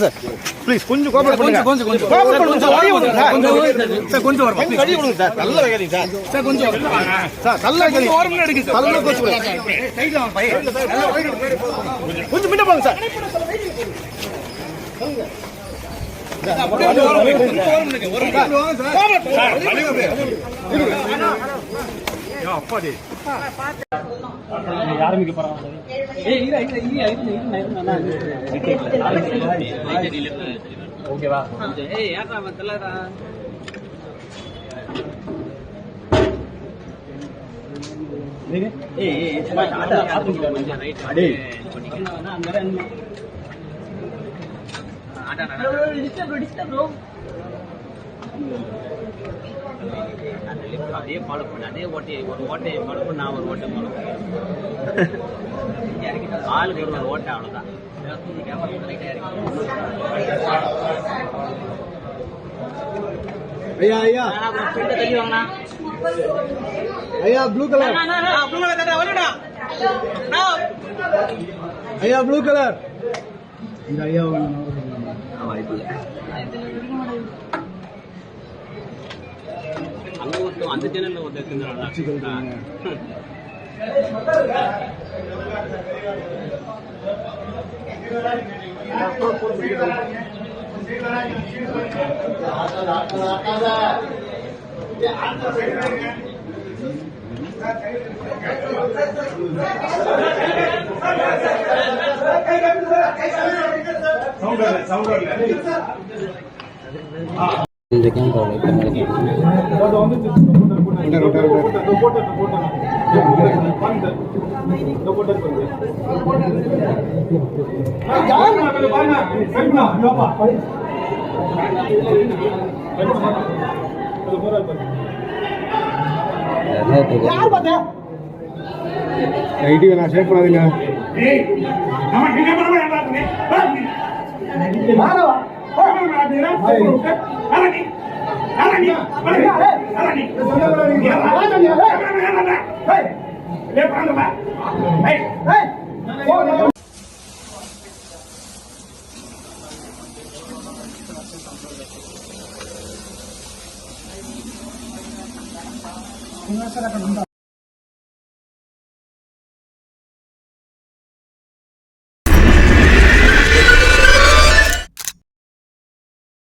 Sir please கொஞ்சம் cooperate பண்ணுங்க. கொஞ்சம் கொஞ்சம் வரும் கடி கொடுங்க சார். நல்ல வைக்காதீங்க சார். சார் கொஞ்சம் சார் நல்ல வைக்காதீங்க. ஓரமா எடுங்க சார். நல்ல கோச்சு சைடுல வாங்க பைய. கொஞ்சம் முன்ன போங்க சார். அப்பாடி ஆரம்பிக்க போறாங்க. ஓகேவா? அதே ஃபாலோ பண்ண அதே ஓட்டையை ஃபாலோ பண்ண நான் ஒரு ஓட்டை ஃபாலோ பண்ணேன். ஆளுக்கு ஒரு ஓட்டை அவ்வளோதான். ஐயா ஐயா தள்ளி வாங்கண்ணா. ஐயா ப்ளூ கலர். ஐயா ப்ளூ கலர். இந்த ஐயா அங்க ஒருத்தம் அந்த சேனல்ல ஒருத்தர் இந்த ஐடியா நான் ஷேர் பண்ணாதீங்க.